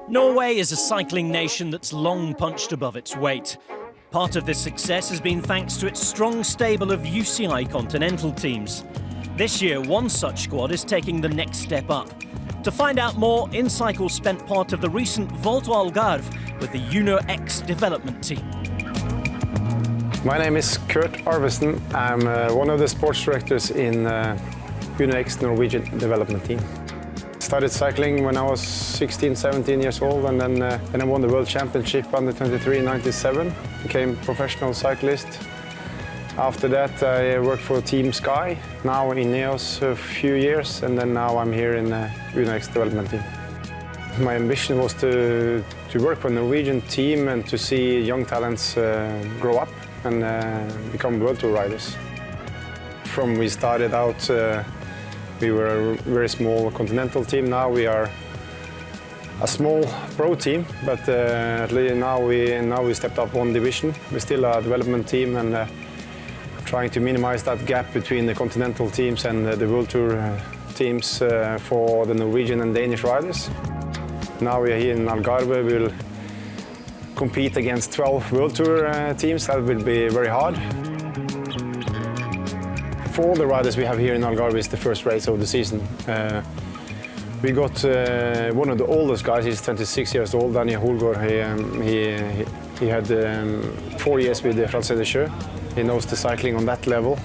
Norway is a cycling nation that's long punched above its weight. Part of this success has been thanks to its strong stable of UCI continental teams. This year, one such squad is taking the next step up. To find out more, inCycle spent part of the recent Volta Algarve with the UCI development team. My name is Kurt Arvesen. I'm one of the sports directors in UCI Norwegian development team. Started cycling when I was 16, 17 years old, and then I won the World Championship under 23 in 97. Became professional cyclist. After that, I worked for Team Sky, now in Ineos a few years, and then now I'm here in UCI development team. My ambition was to work for a Norwegian team and to see young talents grow up and become World Tour riders. From we started out, we were a very small continental team. Now we are a small pro team, but at least now we stepped up one division. We're still a development team and trying to minimize that gap between the continental teams and the World Tour teams for the Norwegian and Danish riders. Now we are here in Algarve. We'll compete against 12 World Tour teams. That will be very hard. For all the riders we have here in Algarve, it's the first race of the season. We got one of the oldest guys. He's 26 years old, Daniel Holgaard. He had 4 years with the France de Jeux. He knows the cycling on that level.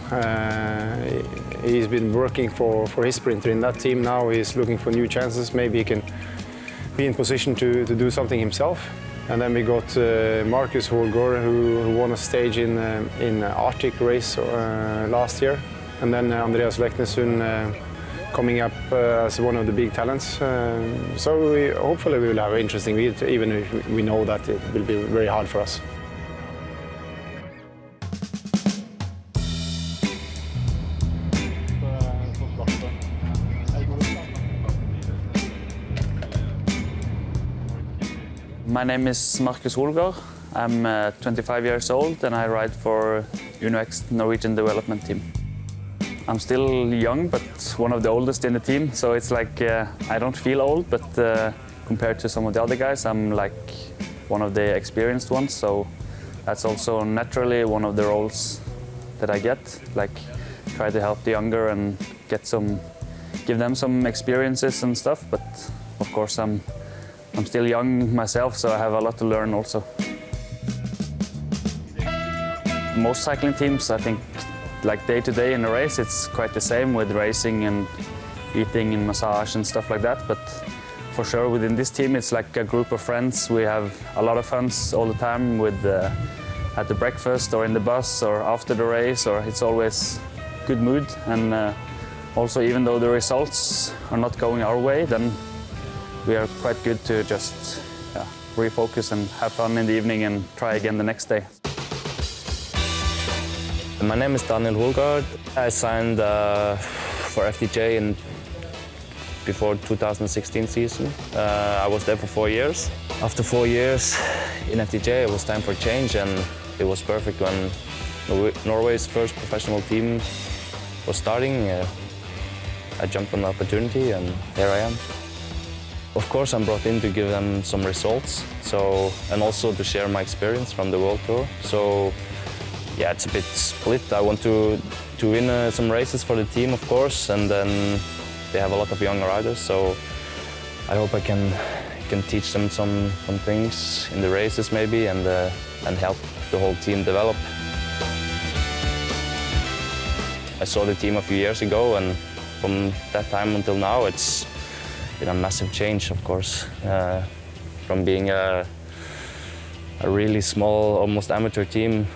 He's been working for his sprinter in that team. Now he's looking for new chances. Maybe he can be in position to do something himself. And then we got Markus Holgaard, who won a stage in Arctic race last year. And then Andreas Leknesund coming up as one of the big talents. So hopefully we will have an interesting week, even if we know that it will be very hard for us. My name is Markus Holgaard. I'm 25 years old and I ride for UCI Norwegian development team. I'm still young, but one of the oldest in the team, so it's like I don't feel old, but compared to some of the other guys, I'm like one of the experienced ones, so that's also naturally one of the roles that I get, like try to help the younger and give them some experiences and stuff, but of course I'm still young myself, so I have a lot to learn also. Most cycling teams, I think, like day to day in a race, it's quite the same with racing and eating and massage and stuff like that. But for sure, within this team, it's like a group of friends. We have a lot of fun all the time with at the breakfast or in the bus or after the race, or it's always good mood. And also, even though the results are not going our way, then we are quite good to just refocus and have fun in the evening and try again the next day. My name is Daniel Holgaard. I signed for FDJ before 2016 season. I was there for 4 years. After 4 years in FDJ, it was time for change, and it was perfect when Norway's first professional team was starting. I jumped on the opportunity, and here I am. Of course, I'm brought in to give them some results, and also to share my experience from the World Tour. So, yeah, it's a bit split. I want to win some races for the team, of course, and then they have a lot of young riders. So, I hope I can teach them some things in the races maybe, and help the whole team develop. I saw the team a few years ago, and from that time until now, it's been a massive change, of course, from being a really small, almost amateur team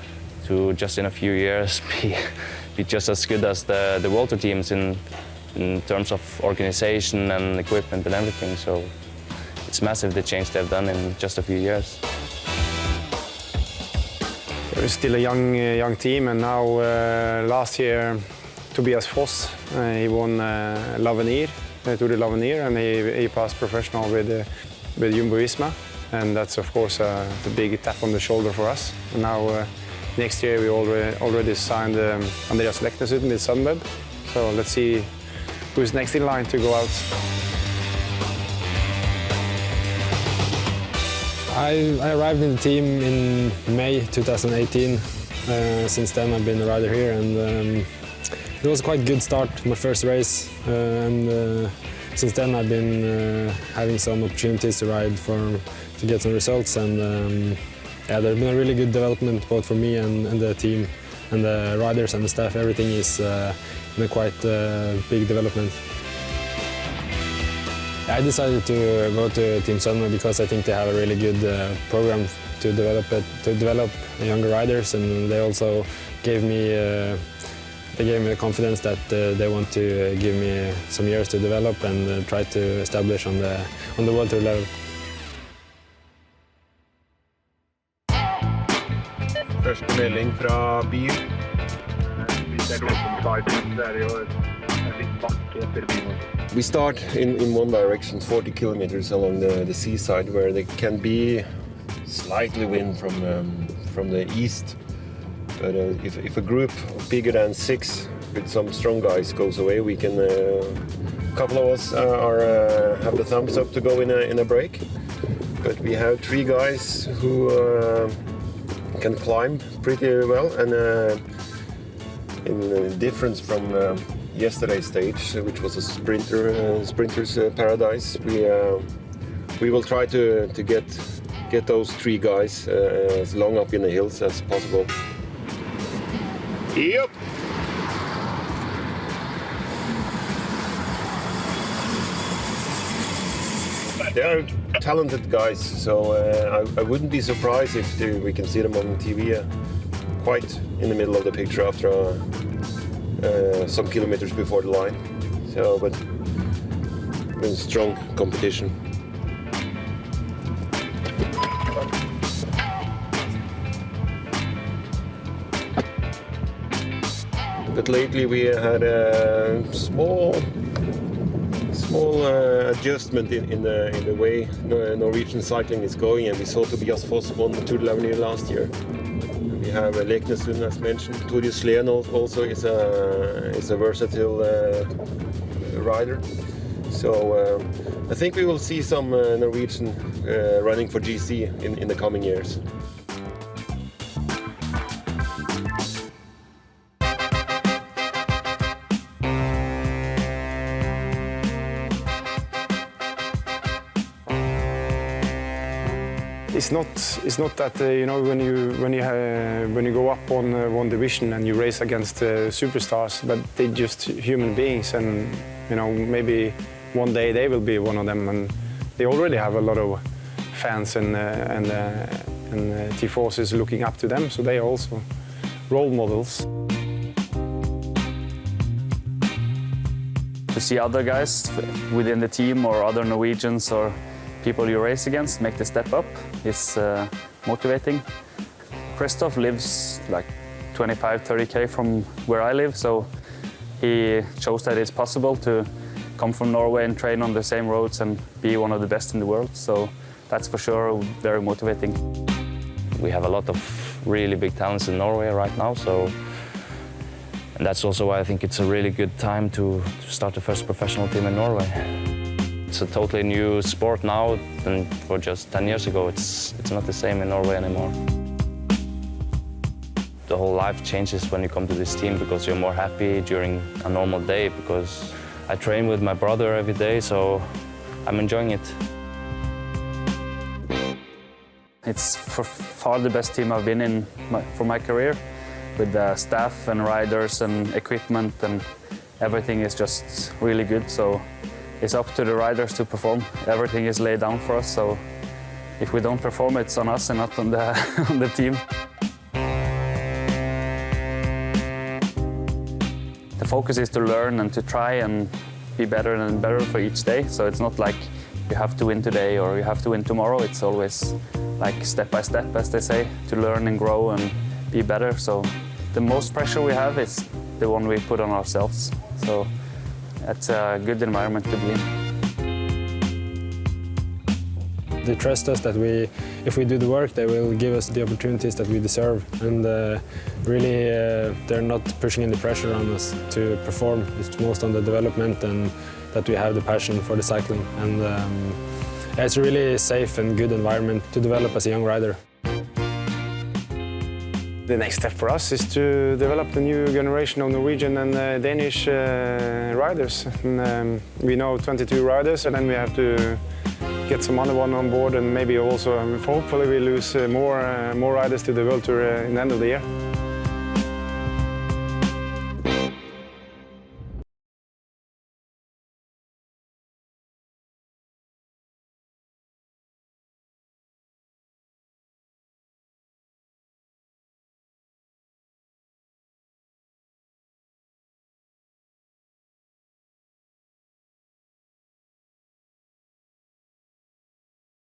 to just in a few years be just as good as the World Tour teams in terms of organization and equipment and everything. So it's massive, the change they've done in just a few years. We're still a young team, and now last year Tobias Foss, he won L'Avenir, Tour de l'Avenir, and he passed professional with Jumbo-Visma, and that's of course a big tap on the shoulder for us. And now next year we already signed Andreas Leknesund with Sunweb, so let's see who's next in line to go out. I arrived in the team in May 2018. Since then I've been a rider here, and it was a quite good start, my first race. Since then I've been having some opportunities to ride to get some results, and yeah, there's been a really good development both for me and the team and the riders and the staff. Everything is in a quite big development. I decided to go to Team Sunweb because I think they have a really good program to develop younger riders, and they also gave me the confidence that they want to give me some years to develop and try to establish on the World Tour level. Første melding fra bil. We start in one direction, 40 kilometers along the seaside, where there can be slightly wind from the east. But if a group bigger than 6 with some strong guys goes away, we can. A couple of us have the thumbs up to go in a break. But we have 3 guys who can climb pretty well, and in difference from yesterday's stage, which was a sprinter's paradise, we will try to get those 3 guys as long up in the hills as possible. Yep. They are talented guys, so I wouldn't be surprised if we can see them on TV quite in the middle of the picture after some kilometers before the line. So, but it's strong competition. But lately we had a small adjustment in the way Norwegian cycling is going, and we saw Tobias Foss won the Tour de l'Avenir last year. We have Leknesund, as mentioned. Torje Sleen also is a versatile rider. So I think we will see some Norwegian running for GC in the coming years. It's not that you know, when you go up on one division and you race against superstars, but they're just human beings, and you know, maybe one day they will be one of them, and they already have a lot of fans and tifosis looking up to them, so they are also role models. To see other guys within the team or other Norwegians or people you race against make the step up is motivating. Christoph lives like 25-30 k from where I live, so he shows that it's possible to come from Norway and train on the same roads and be one of the best in the world. So that's for sure very motivating. We have a lot of really big talents in Norway right now, and that's also why I think it's a really good time to start the first professional team in Norway. It's a totally new sport now, and for just 10 years ago, it's not the same in Norway anymore. The whole life changes when you come to this team because you're more happy during a normal day, because I train with my brother every day, so I'm enjoying it. It's for far the best team I've been in for my career, with the staff and riders and equipment, and everything is just really good. So it's up to the riders to perform. Everything is laid down for us, so if we don't perform, it's on us and not on the team. The focus is to learn and to try and be better and better for each day. So it's not like you have to win today or you have to win tomorrow. It's always like step by step, as they say, to learn and grow and be better. So the most pressure we have is the one we put on ourselves. So it's a good environment to be in. They trust us that if we do the work, they will give us the opportunities that we deserve. And really, they're not pushing any pressure on us to perform. It's most on the development and that we have the passion for the cycling. And It's a really safe and good environment to develop as a young rider. The next step for us is to develop the new generation of Norwegian and Danish riders. And, we know 22 riders, and then we have to get some other one on board, and maybe also, hopefully, we lose more riders to the World Tour in the end of the year.